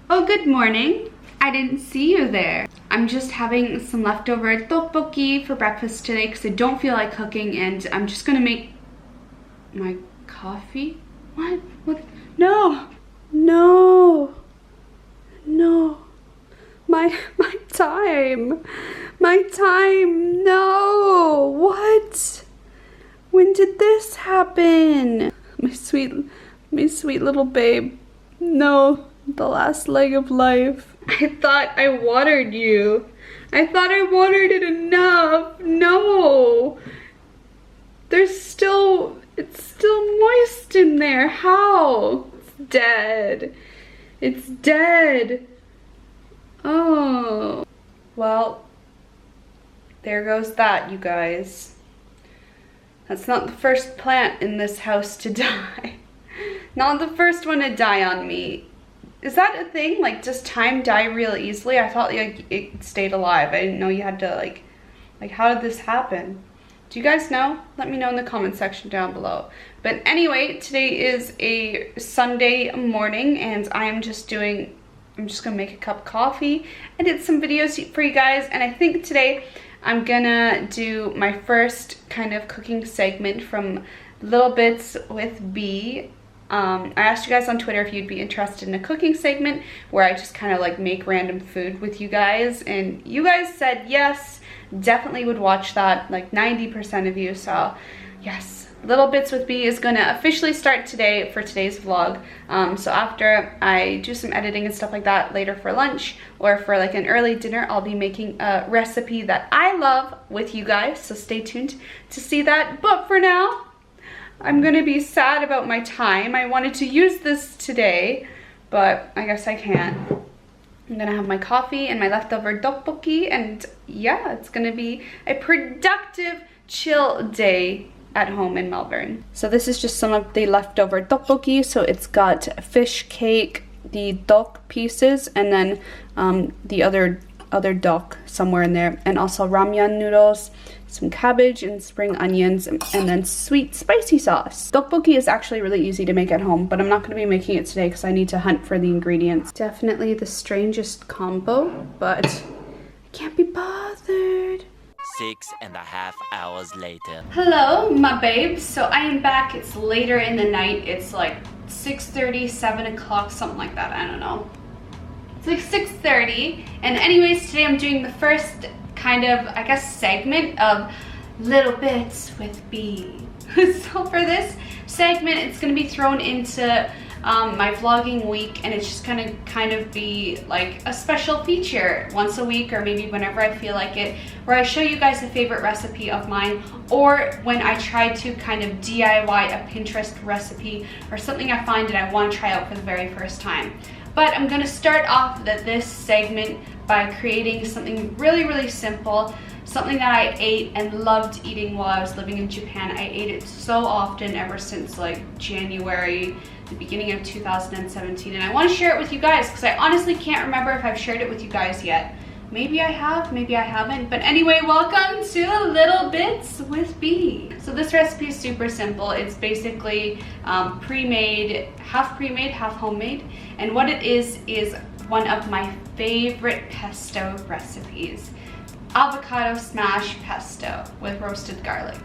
Oh, good morning. I didn't see you there. I'm just having some leftover tteokbokki for breakfast today because I don't feel like cooking, and I'm just gonna make my coffee. What? No. No. No. My time. My time. No. What? When did this happen? My sweet little babe. No. The last leg of life. I thought I watered you. I thought I watered it enough. No. It's still moist in there. How? It's dead. It's dead. Oh. Well, there goes that, you guys. That's not the first plant in this house to die. Not the first one to die on me. Is that a thing? Like, does thyme die real easily? I thought like it stayed alive. I didn't know you had to like how did this happen? Do you guys know? Let me know in the comment section down below. But anyway, today is a Sunday morning and I'm just gonna make a cup of coffee and did some videos for you guys. And I think today I'm gonna do my first kind of cooking segment from Little Bits with B. I asked you guys on Twitter if you'd be interested in a cooking segment where I just kind of like make random food with you guys, and you guys said yes, definitely would watch that, like 90% of you. So yes, Little Bits with B is gonna officially start today for today's vlog. So after I do some editing and stuff like that later for lunch or for like an early dinner, I'll be making a recipe that I love with you guys, so stay tuned to see that. But for now, I'm gonna be sad about my time. I wanted to use this today, but I guess I can't. I'm gonna have my coffee and my leftover tteokbokki, and yeah, it's gonna be a productive, chill day at home in Melbourne. So this is just some of the leftover tteokbokki. So it's got fish cake, the dok pieces, and then the other dok somewhere in there, and also ramyun noodles, some cabbage and spring onions, and then sweet spicy sauce. Tteokbokki is actually really easy to make at home, but I'm not going to be making it today because I need to hunt for the ingredients. Definitely the strangest combo, but I can't be bothered. 6.5 hours later. Hello, my babes. So I am back. It's later in the night. It's like 6:30, 7 o'clock, something like that. I don't know. It's like 6:30. And anyways, today I'm doing the first kind of, I guess, segment of Little Bits with B. So for this segment, it's going to be thrown into my vlogging week, and it's just gonna kind of be like a special feature once a week, or maybe whenever I feel like it, where I show you guys a favorite recipe of mine, or when I try to kind of DIY a Pinterest recipe or something I find that I want to try out for the very first time. But I'm gonna start off this segment by creating something really, really simple, something that I ate and loved eating while I was living in Japan. I ate it so often ever since like January, the beginning of 2017, and I want to share it with you guys because I honestly can't remember if I've shared it with you guys yet. Maybe I have, maybe I haven't, but anyway, welcome to Little Bits with B. So this recipe is super simple. It's basically pre-made, half homemade, and what it is one of my favorite pesto recipes. Avocado smash pesto with roasted garlic.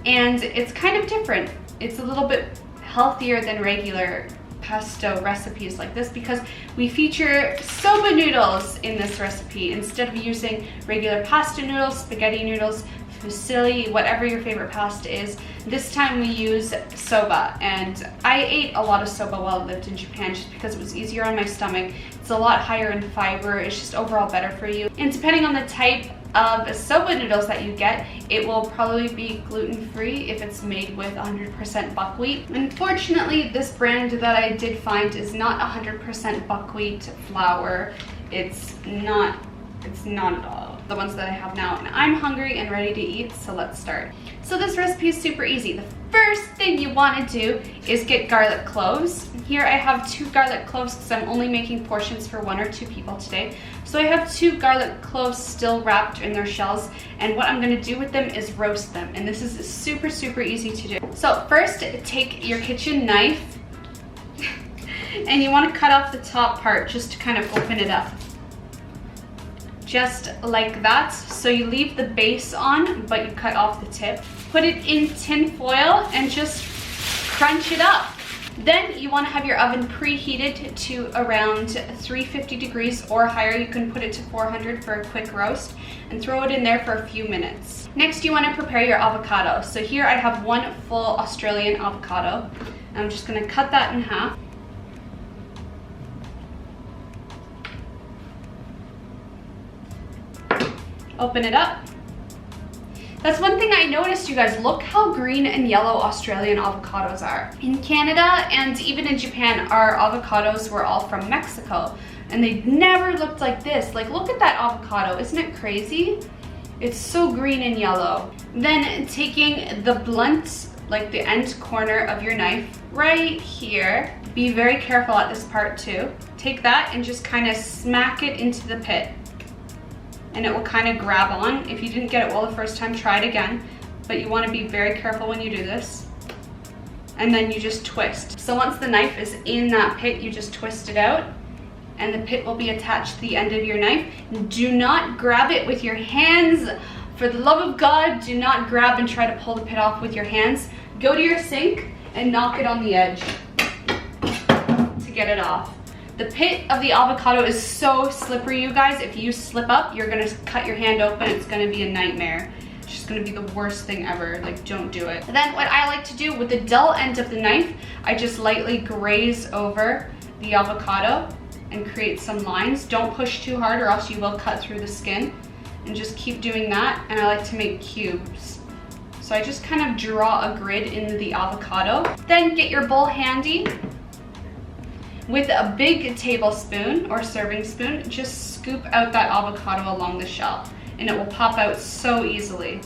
And it's kind of different. It's a little bit healthier than regular pesto recipes like this because we feature soba noodles in this recipe instead of using regular pasta noodles, spaghetti noodles, fusilli, whatever your favorite pasta is. This time we use soba, and I ate a lot of soba while I lived in Japan just because it was easier on my stomach. It's a lot higher in fiber. It's just overall better for you. And depending on the type of soba noodles that you get, it will probably be gluten-free if it's made with 100% buckwheat. Unfortunately, this brand that I did find is not 100% buckwheat flour. It's not at all the ones that I have now, and I'm hungry and ready to eat, so let's start. So this recipe is super easy. The first thing you want to do is get garlic cloves. Here I have 2 garlic cloves because I'm only making portions for 1 or 2 people today. So I have 2 garlic cloves still wrapped in their shells, and what I'm going to do with them is roast them, and this is super easy to do. So first, take your kitchen knife and you want to cut off the top part just to kind of open it up. Just like that. So you leave the base on, but you cut off the tip. Put it in tin foil and just crunch it up. Then you want to have your oven preheated to around 350 degrees or higher. You can put it to 400 for a quick roast and throw it in there for a few minutes. Next, you want to prepare your avocado. So here I have 1 full Australian avocado. I'm just going to cut that in half. Open it up. That's one thing I noticed, you guys. Look how green and yellow Australian avocados are. In Canada and even in Japan, our avocados were all from Mexico, and they never looked like this. Like, look at that avocado. Isn't it crazy? It's so green and yellow. Then taking the blunt, like the end corner of your knife right here. Be very careful at this part too. Take that and just kind of smack it into the pit, and it will kind of grab on. If you didn't get it well the first time, try it again. But you want to be very careful when you do this. And then you just twist. So once the knife is in that pit, you just twist it out, and the pit will be attached to the end of your knife. Do not grab it with your hands. For the love of God, do not grab and try to pull the pit off with your hands. Go to your sink and knock it on the edge to get it off. The pit of the avocado is so slippery, you guys. If you slip up, you're gonna cut your hand open. It's gonna be a nightmare. It's just gonna be the worst thing ever. Like, don't do it. And then what I like to do with the dull end of the knife, I just lightly graze over the avocado and create some lines. Don't push too hard or else you will cut through the skin. And just keep doing that. And I like to make cubes. So I just kind of draw a grid in the avocado. Then get your bowl handy. With a big tablespoon or serving spoon, just scoop out that avocado along the shell, and it will pop out so easily.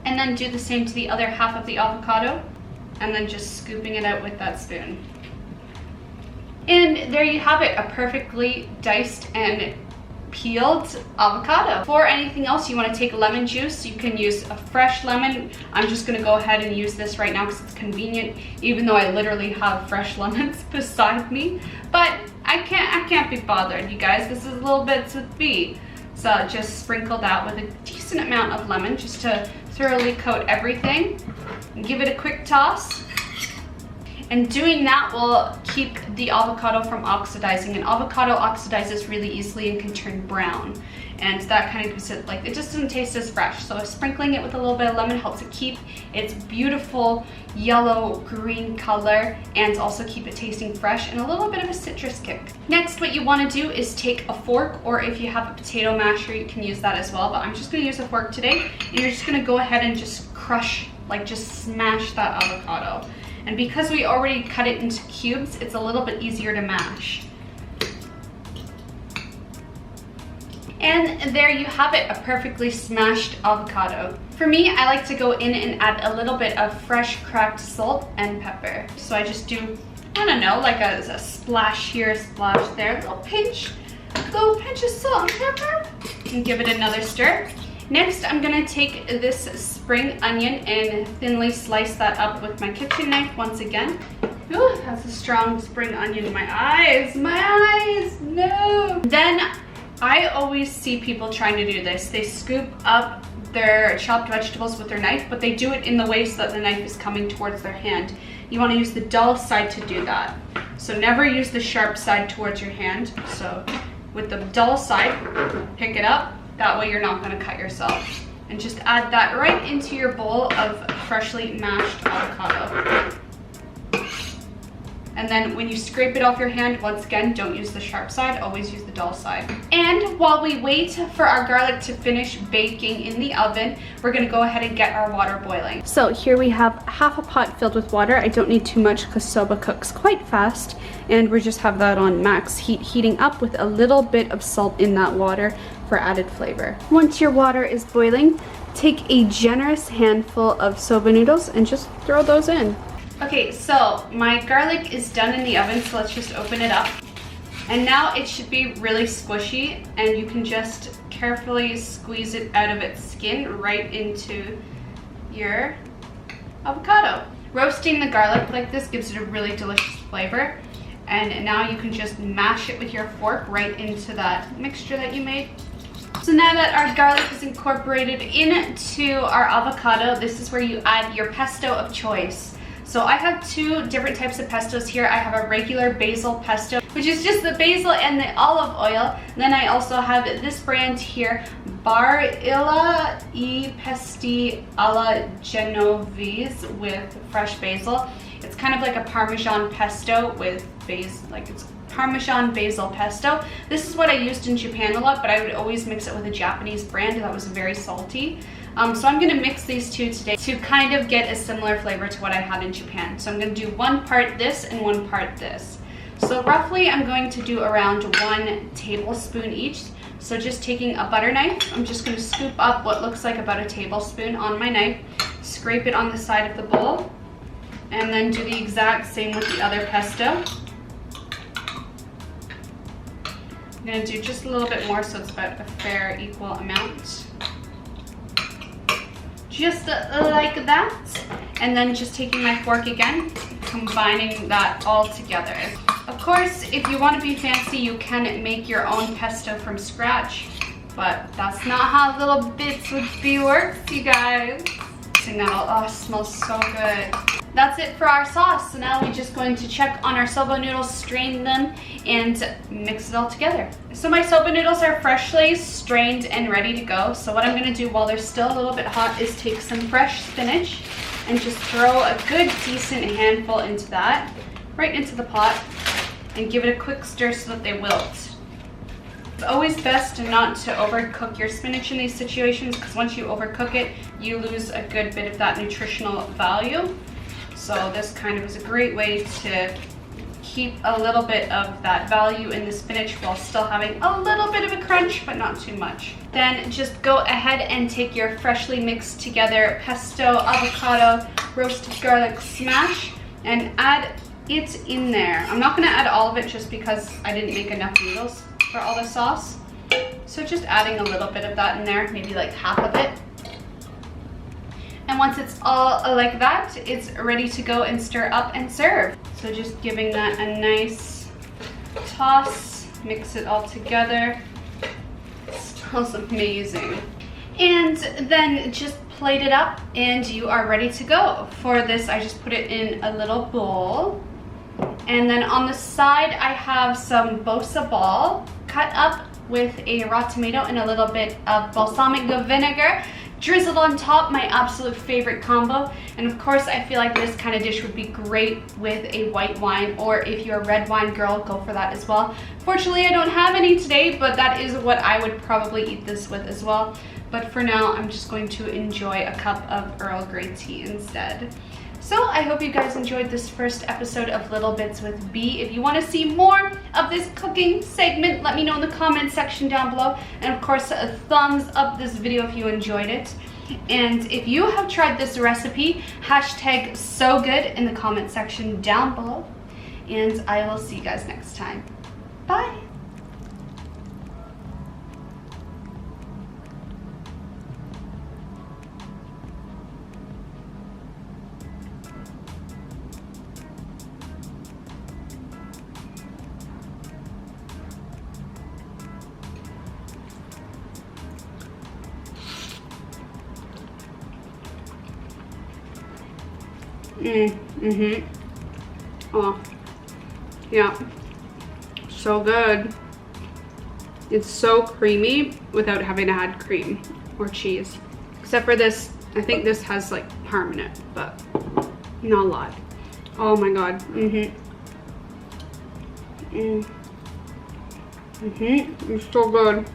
And then do the same to the other half of the avocado, and then just scooping it out with that spoon. And there you have it, a perfectly diced and peeled avocado. For anything else, you want to take lemon juice. You can use a fresh lemon. I'm just going to go ahead and use this right now because it's convenient, even though I literally have fresh lemons beside me. But I can't be bothered, you guys. This is little bits with me. So just sprinkle that with a decent amount of lemon just to thoroughly coat everything. And give it a quick toss. And doing that will keep the avocado from oxidizing. And avocado oxidizes really easily and can turn brown. And that kind of gives it, like, it just doesn't taste as fresh. So sprinkling it with a little bit of lemon helps it keep its beautiful yellow green color and also keep it tasting fresh and a little bit of a citrus kick. Next, what you want to do is take a fork, or if you have a potato masher, you can use that as well. But I'm just going to use a fork today. And you're just going to go ahead and just crush, like just smash that avocado. And because we already cut it into cubes, it's a little bit easier to mash. And there you have it, a perfectly smashed avocado. For me, I like to go in and add a little bit of fresh cracked salt and pepper. So I just do, I don't know, like a splash here, a splash there, a little pinch of salt and pepper, and give it another stir. Next, I'm gonna take this spring onion and thinly slice that up with my kitchen knife once again. Ooh, that's a strong spring onion in my eyes, no. Then I always see people trying to do this. They scoop up their chopped vegetables with their knife, but they do it in the way so that the knife is coming towards their hand. You wanna use the dull side to do that. So never use the sharp side towards your hand. So with the dull side, pick it up. That way you're not going to cut yourself. And just add that right into your bowl of freshly mashed avocado. And then when you scrape it off your hand, once again, don't use the sharp side, always use the dull side. And while we wait for our garlic to finish baking in the oven, we're gonna go ahead and get our water boiling. So here we have half a pot filled with water. I don't need too much because soba cooks quite fast. And we just have that on max heat, heating up with a little bit of salt in that water for added flavor. Once your water is boiling, take a generous handful of soba noodles and just throw those in. Okay, so my garlic is done in the oven, so let's just open it up. And now it should be really squishy, and you can just carefully squeeze it out of its skin right into your avocado. Roasting the garlic like this gives it a really delicious flavor. And now you can just mash it with your fork right into that mixture that you made. So now that our garlic is incorporated into our avocado, this is where you add your pesto of choice. So I have two different types of pestos here. I have a regular basil pesto, which is just the basil and the olive oil. And then I also have this brand here, Barilla e Pesti alla Genovese with fresh basil. It's kind of like a Parmesan pesto with basil, like it's Parmesan basil pesto. This is what I used in Japan a lot, but I would always mix it with a Japanese brand that was very salty. So I'm going to mix these two today to kind of get a similar flavor to what I had in Japan. So I'm going to do one part this and one part this. So roughly I'm going to do around 1 tablespoon each. So just taking a butter knife, I'm just going to scoop up what looks like about a tablespoon on my knife, scrape it on the side of the bowl, and then do the exact same with the other pesto. I'm going to do just a little bit more so it's about a fair equal amount. Just like that, and then just taking my fork again, combining that all together. Of course, if you want to be fancy, you can make your own pesto from scratch, but that's not how little bits with B works, you guys. Mixing that all, oh, it smells so good. That's it for our sauce. So now we're just going to check on our soba noodles, strain them, and mix it all together. So my soba noodles are freshly strained and ready to go. So what I'm going to do while they're still a little bit hot is take some fresh spinach and just throw a good decent handful into that, right into the pot, and give it a quick stir so that they wilt. It's always best not to overcook your spinach in these situations, because once you overcook it, you lose a good bit of that nutritional value. So this kind of is a great way to keep a little bit of that value in the spinach while still having a little bit of a crunch, but not too much. Then just go ahead and take your freshly mixed together pesto, avocado, roasted garlic smash, and add it in there. I'm not gonna add all of it just because I didn't make enough noodles for all the sauce. So just adding a little bit of that in there, maybe like half of it. And once it's all like that, it's ready to go and stir up and serve. So just giving that a nice toss, mix it all together. It smells amazing. And then just plate it up and you are ready to go. For this, I just put it in a little bowl. And then on the side, I have some bosa ball cut up with a raw tomato and a little bit of balsamic vinegar drizzled on top, my absolute favorite combo. And of course, I feel like this kind of dish would be great with a white wine, or if you're a red wine girl, go for that as well. Fortunately, I don't have any today, but that is what I would probably eat this with as well. But for now, I'm just going to enjoy a cup of Earl Grey tea instead. So I hope you guys enjoyed this first episode of Little Bits with B. If you want to see more of this cooking segment, let me know in the comment section down below. And of course, a thumbs up this video if you enjoyed it. And if you have tried this recipe, hashtag so good in the comment section down below. And I will see you guys next time. Bye. Oh, yeah, so good. It's so creamy without having to add cream or cheese. Except for this, I think this has like parm in it, but not a lot. Oh my god. It's so good.